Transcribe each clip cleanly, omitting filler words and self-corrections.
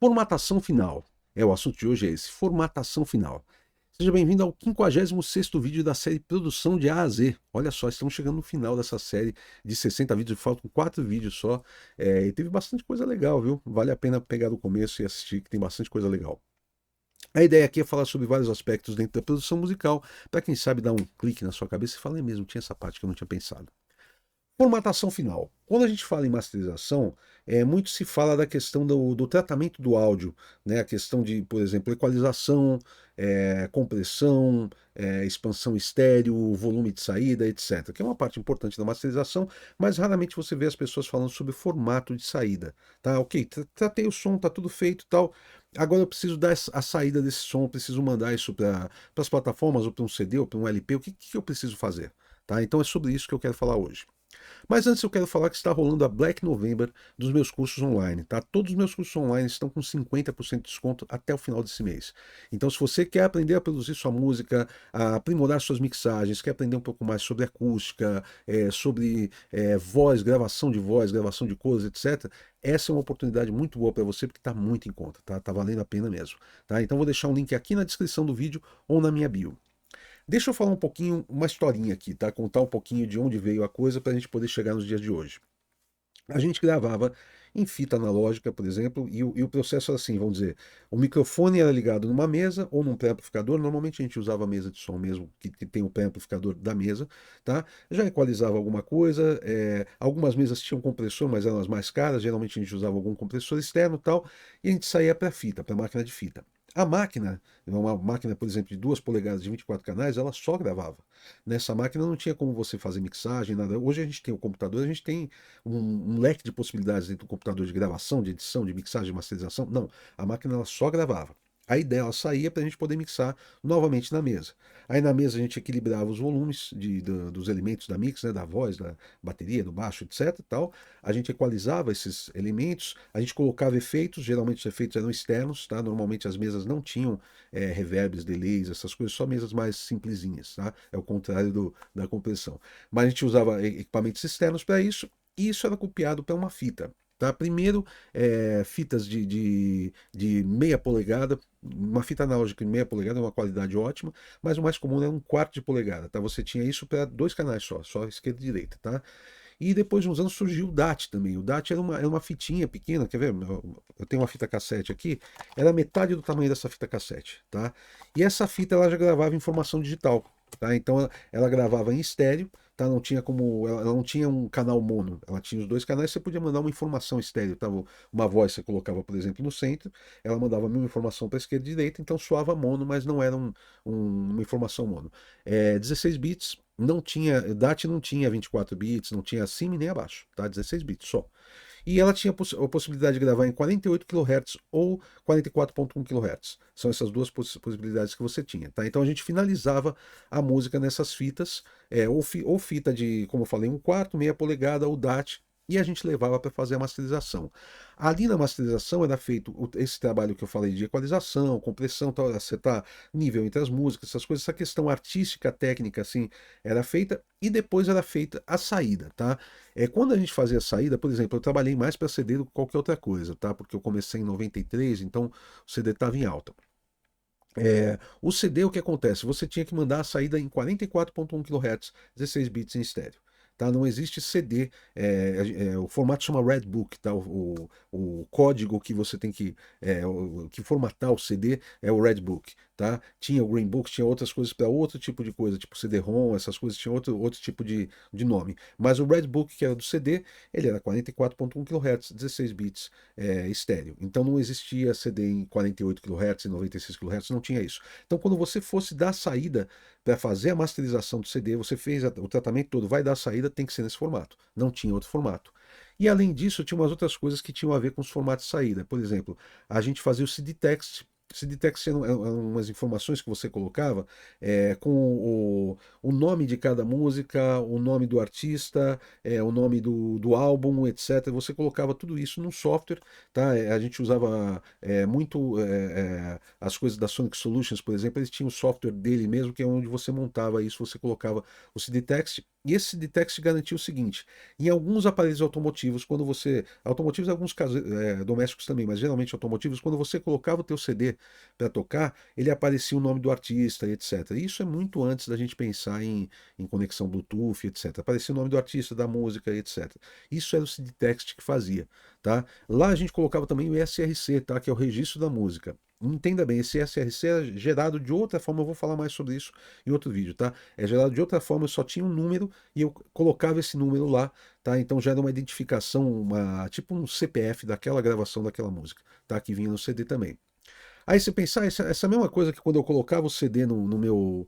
Formatação final. O assunto de hoje é esse, formatação final. Seja bem-vindo ao 56º vídeo da série Produção de A a Z. Olha só, estamos chegando no final dessa série de 60 vídeos, faltam 4 vídeos só. E teve bastante coisa legal, viu? Vale a pena pegar do começo e assistir, que tem bastante coisa legal. A ideia aqui é falar sobre vários aspectos dentro da produção musical, para quem sabe dar um clique na sua cabeça e falar, mesmo, tinha essa parte que eu não tinha pensado. Formatação final. Quando a gente fala em masterização, muito se fala da questão do tratamento do áudio, né? A questão de, por exemplo, equalização, compressão, expansão estéreo, volume de saída, etc. Que é uma parte importante da masterização, mas raramente você vê as pessoas falando sobre formato de saída. Tá? Ok, tratei o som, tá tudo feito e tal. Agora eu preciso dar a saída desse som, preciso mandar isso para as plataformas, ou para um CD, ou para um LP. O que eu preciso fazer? Tá? Então é sobre isso que eu quero falar hoje. Mas antes eu quero falar que está rolando a Black November dos meus cursos online, tá? Todos os meus cursos online estão com 50% de desconto até o final desse mês. Então, se você quer aprender a produzir sua música, a aprimorar suas mixagens, quer aprender um pouco mais sobre acústica, sobre voz, gravação de cores, etc., essa é uma oportunidade muito boa para você, porque está muito em conta, tá? Tá valendo a pena mesmo, tá? Então, vou deixar um link aqui na descrição do vídeo ou na minha bio. Deixa eu falar um pouquinho, uma historinha aqui, tá? Contar um pouquinho de onde veio a coisa para a gente poder chegar nos dias de hoje. A gente gravava em fita analógica, por exemplo, e o processo era assim, vamos dizer, o microfone era ligado numa mesa ou num pré-amplificador, normalmente a gente usava a mesa de som mesmo, que tem o pré-amplificador da mesa, tá? Já equalizava alguma coisa, algumas mesas tinham compressor, mas eram as mais caras, geralmente a gente usava algum compressor externo e tal, e a gente saía para fita, para máquina de fita. A máquina, uma máquina, por exemplo, de 2 polegadas de 24 canais, ela só gravava. Nessa máquina não tinha como você fazer mixagem, nada. Hoje a gente tem o computador, a gente tem um leque de possibilidades dentro do computador de gravação, de edição, de mixagem, de masterização. Não, a máquina ela só gravava. Aí dela saía para a gente poder mixar novamente na mesa. Aí na mesa a gente equilibrava os volumes dos elementos da mix, né, da voz, da bateria, do baixo, etc. Tal. A gente equalizava esses elementos, a gente colocava efeitos, geralmente os efeitos eram externos, tá? Normalmente as mesas não tinham reverbs, delays, essas coisas, só mesas mais simplesinhas, tá? É o contrário da compressão. Mas a gente usava equipamentos externos para isso, e isso era copiado para uma fita. Tá? Primeiro, fitas de meia polegada, uma fita analógica de meia polegada é uma qualidade ótima, mas o mais comum era 1/4 de polegada. Tá? Você tinha isso para 2 canais só esquerda e direita. Tá? E depois de uns anos surgiu o DAT também. O DAT era uma fitinha pequena, quer ver? Eu tenho uma fita cassete aqui, era metade do tamanho dessa fita cassete. Tá? E essa fita ela já gravava informação digital. Tá? Então ela gravava em estéreo, tá? Não tinha como, ela não tinha um canal mono, ela tinha os 2 canais, você podia mandar uma informação estéreo, tá? Uma voz você colocava, por exemplo, no centro, ela mandava a mesma informação para a esquerda e direita, então soava mono, mas não era uma informação mono. 16 bits, não tinha, DAT não tinha 24 bits, não tinha acima e nem abaixo, tá? 16 bits só. E ela tinha a possibilidade de gravar em 48 kHz ou 44.1 kHz. São essas duas possibilidades que você tinha. Tá? Então a gente finalizava a música nessas fitas, ou fita de, como eu falei, 1/4, meia polegada ou DAT, e a gente levava para fazer a masterização. Ali na masterização era feito esse trabalho que eu falei de equalização, compressão, tal, acertar nível entre as músicas, essas coisas, essa questão artística, técnica, assim, era feita, e depois era feita a saída, tá? Quando a gente fazia a saída, por exemplo, eu trabalhei mais para CD do que qualquer outra coisa, tá? Porque eu comecei em 93, então o CD estava em alta. O CD, o que acontece? Você tinha que mandar a saída em 44.1 kHz, 16 bits em estéreo. Tá? Não existe CD, o formato chama Red Book, tá? O código que você tem que formatar o CD é o Red Book. Tá? Tinha o Green Book, tinha outras coisas para outro tipo de coisa, tipo CD-ROM, essas coisas tinham outro tipo de nome. Mas o Red Book, que era do CD, ele era 44.1 kHz, 16 bits estéreo. Então não existia CD em 48 kHz, em 96 kHz, não tinha isso. Então quando você fosse dar saída para fazer a masterização do CD, você fez o tratamento todo, vai dar a saída, tem que ser nesse formato. Não tinha outro formato. E além disso, tinha umas outras coisas que tinham a ver com os formatos de saída. Por exemplo, a gente fazia o CD text CD text eram umas informações que você colocava com o nome de cada música, o nome do artista, o nome do álbum, etc. Você colocava tudo isso num software, tá? A gente usava muito as coisas da Sonic Solutions, por exemplo, eles tinham o software dele mesmo, que é onde você montava isso, você colocava o CD text, e esse CD text garantia o seguinte: em alguns aparelhos automotivos, quando você, automotivos em alguns casos domésticos também, mas geralmente automotivos, quando você colocava o teu CD para tocar, ele aparecia o nome do artista, etc. E isso é muito antes da gente pensar em conexão Bluetooth, etc. Aparecia o nome do artista, da música, etc. Isso era o CD text que fazia, tá? Lá a gente colocava também o SRC, tá? Que é o registro da música. Entenda bem, esse SRC é gerado de outra forma, eu vou falar mais sobre isso em outro vídeo, tá? É gerado de outra forma, eu só tinha um número e eu colocava esse número lá, tá? Então já era uma identificação, tipo um CPF daquela gravação daquela música, tá? Que vinha no CD também. Aí você pensar, essa mesma coisa que quando eu colocava o CD no meu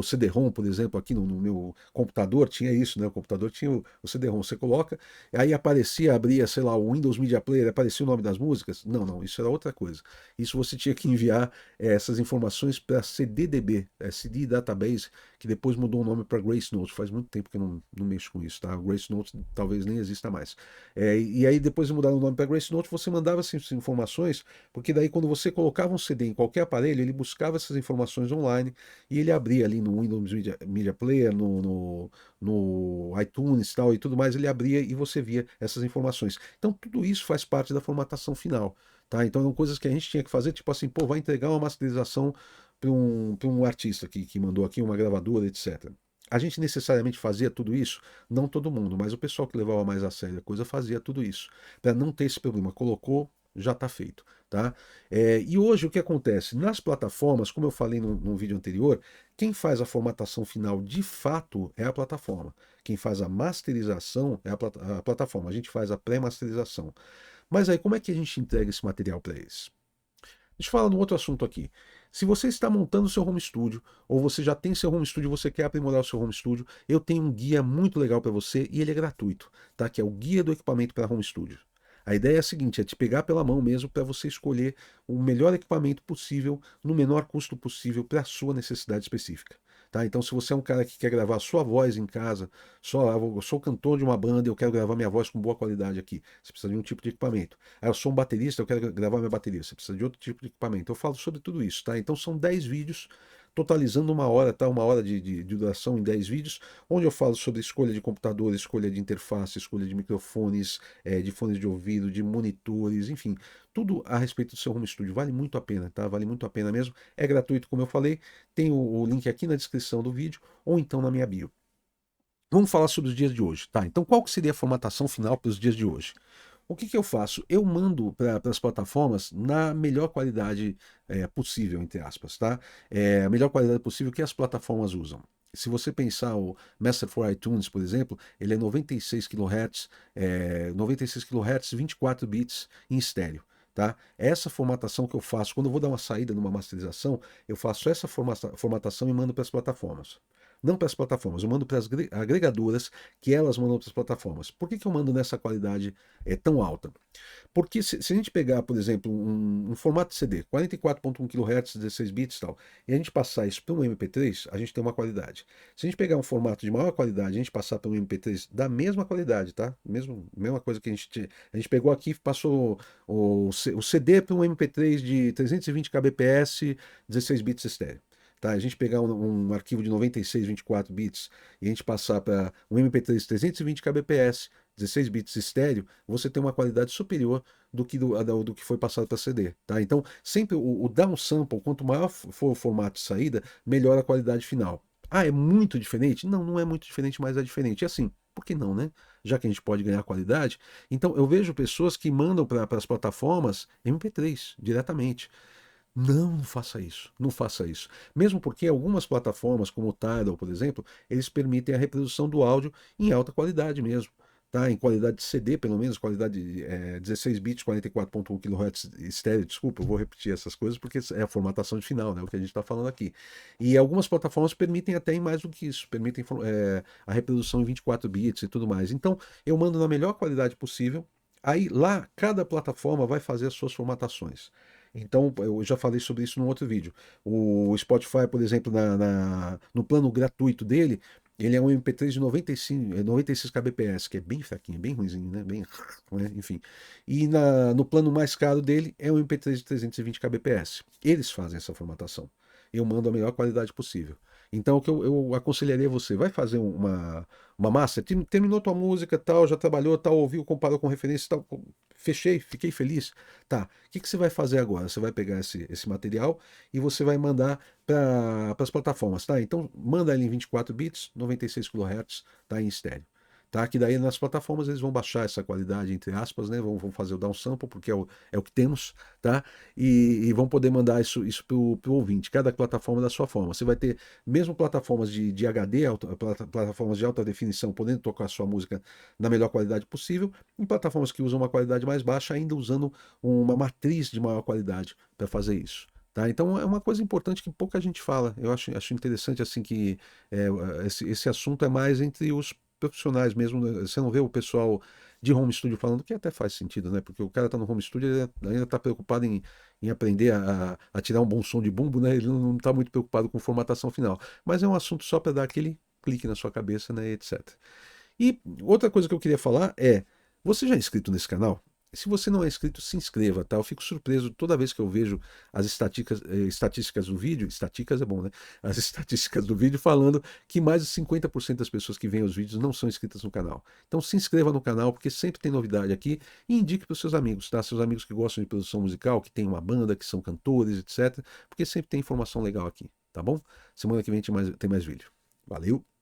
CD-ROM, por exemplo, aqui no meu computador, tinha isso, né? O computador tinha o CD-ROM, você coloca, aí aparecia, abria, sei lá, o Windows Media Player, aparecia o nome das músicas. Não, não, isso era outra coisa. Isso você tinha que enviar essas informações para CDDB, CD Database, que depois mudou o nome para Grace Note. Faz muito tempo que eu não mexo com isso, tá? O Grace Note talvez nem exista mais. E aí depois de mudar o nome para Grace Note, você mandava essas informações, porque daí quando você colocava um CD em qualquer aparelho, ele buscava essas informações online e ele abria ali no Windows Media Player, no iTunes tal, e tudo mais, ele abria e você via essas informações. Então tudo isso faz parte da formatação final. Tá? Então eram coisas que a gente tinha que fazer, tipo assim, pô, vai entregar uma masterização para um artista que mandou aqui, uma gravadora, etc. A gente necessariamente fazia tudo isso? Não todo mundo, mas o pessoal que levava mais a sério a coisa fazia tudo isso. Para não ter esse problema. Colocou, já está feito. Tá? E hoje o que acontece? Nas plataformas, como eu falei no vídeo anterior, quem faz a formatação final de fato é a plataforma. Quem faz a masterização é a plataforma. A gente faz a pré-masterização. Mas aí, como é que a gente entrega esse material para eles? Deixa eu falar de um outro assunto aqui. Se você está montando seu home studio, ou você já tem seu home studio e você quer aprimorar o seu home studio, eu tenho um guia muito legal para você e ele é gratuito, tá? Que é o Guia do Equipamento para Home Studio. A ideia é a seguinte, é te pegar pela mão mesmo para você escolher o melhor equipamento possível, no menor custo possível para a sua necessidade específica. Tá? Então, se você é um cara que quer gravar a sua voz em casa, eu sou cantor de uma banda e eu quero gravar minha voz com boa qualidade aqui, você precisa de um tipo de equipamento. Eu sou um baterista, eu quero gravar minha bateria, você precisa de outro tipo de equipamento. Eu falo sobre tudo isso, tá? Então são 10 vídeos, totalizando uma hora, tá? Uma hora de duração em 10 vídeos, onde eu falo sobre escolha de computador, escolha de interface, escolha de microfones, de fones de ouvido, de monitores, enfim, tudo a respeito do seu home studio. Vale muito a pena, tá? Vale muito a pena mesmo. É gratuito, como eu falei. Tem o link aqui na descrição do vídeo ou então na minha bio. Vamos falar sobre os dias de hoje, tá? Então, qual que seria a formatação final para os dias de hoje? O que eu faço? Eu mando para as plataformas na melhor qualidade possível, entre aspas, tá? A melhor qualidade possível que as plataformas usam. Se você pensar o Master for iTunes, por exemplo, ele é 96 kHz, 96 kHz, 24 bits em estéreo. Tá? Essa formatação que eu faço, quando eu vou dar uma saída numa masterização, eu faço essa formatação e mando para as plataformas. Não para as plataformas, eu mando para as agregadoras que elas mandam para as plataformas. Por que eu mando nessa qualidade tão alta? Porque se a gente pegar, por exemplo, um formato de CD, 44.1 kHz, 16 bits e tal, e a gente passar isso para um MP3, a gente tem uma qualidade. Se a gente pegar um formato de maior qualidade e a gente passar para um MP3 da mesma qualidade, tá? Mesma coisa que a gente pegou aqui e passou o CD para um MP3 de 320 kbps, 16 bits estéreo. Tá? A gente pegar um arquivo de 96, 24 bits e a gente passar para um MP3 320 kbps, 16 bits estéreo, você tem uma qualidade superior do que foi passado para CD. Tá? Então, sempre o downsample, quanto maior for o formato de saída, melhor a qualidade final. Ah, é muito diferente? Não, não é muito diferente, mas é diferente. E assim, por que não, né? Já que a gente pode ganhar qualidade. Então, eu vejo pessoas que mandam para as plataformas MP3 diretamente. Não faça isso, não faça isso. Mesmo porque algumas plataformas, como o Tidal, por exemplo, eles permitem a reprodução do áudio em alta qualidade mesmo. Tá? Em qualidade de CD, pelo menos, qualidade 16 bits, 44.1 kHz estéreo, desculpa, eu vou repetir essas coisas porque é a formatação de final, né, o que a gente está falando aqui. E algumas plataformas permitem até em mais do que isso, permitem a reprodução em 24 bits e tudo mais. Então, eu mando na melhor qualidade possível, Aí lá, cada plataforma vai fazer as suas formatações. Então, eu já falei sobre isso num outro vídeo. O Spotify, por exemplo, no plano gratuito dele, ele é um MP3 de 95, 96 kbps, que é bem fraquinho, bem ruimzinho, né? Bem, né? Enfim. E no plano mais caro dele é um MP3 de 320 kbps. Eles fazem essa formatação. Eu mando a melhor qualidade possível. Então, o que eu aconselharia você, vai fazer uma master, terminou tua música, tal, já trabalhou, tal, ouviu, comparou com referência, tal, fechei, fiquei feliz. Tá, o que você vai fazer agora? Você vai pegar esse material e você vai mandar para as plataformas, tá? Então, manda ele em 24 bits, 96 kHz, tá, em estéreo. Tá? Que daí nas plataformas eles vão baixar essa qualidade, entre aspas, né? Vão fazer o downsample, porque é o que temos, tá? E vão poder mandar isso para o ouvinte, cada plataforma da sua forma. Você vai ter mesmo plataformas de HD, plataformas de alta definição, podendo tocar a sua música na melhor qualidade possível, e plataformas que usam uma qualidade mais baixa, ainda usando uma matriz de maior qualidade para fazer isso. Tá? Então é uma coisa importante que pouca gente fala. Eu acho interessante assim que é, esse assunto é mais entre os profissionais mesmo. Né? Você não vê o pessoal de home studio falando, que até faz sentido, né? Porque o cara está no home studio, ele ainda está preocupado em aprender a tirar um bom som de bumbo, né? Ele não está muito preocupado com formatação final. Mas é um assunto só para dar aquele clique na sua cabeça, né? Etc. E outra coisa que eu queria falar é: você já é inscrito nesse canal? Se você não é inscrito, se inscreva, tá? Eu fico surpreso toda vez que eu vejo as estatísticas do vídeo, estatísticas é bom, né? As estatísticas do vídeo falando que mais de 50% das pessoas que veem os vídeos não são inscritas no canal. Então se inscreva no canal, porque sempre tem novidade aqui, e indique para os seus amigos, tá? Seus amigos que gostam de produção musical, que tem uma banda, que são cantores, etc. Porque sempre tem informação legal aqui, tá bom? Semana que vem tem mais vídeo. Valeu!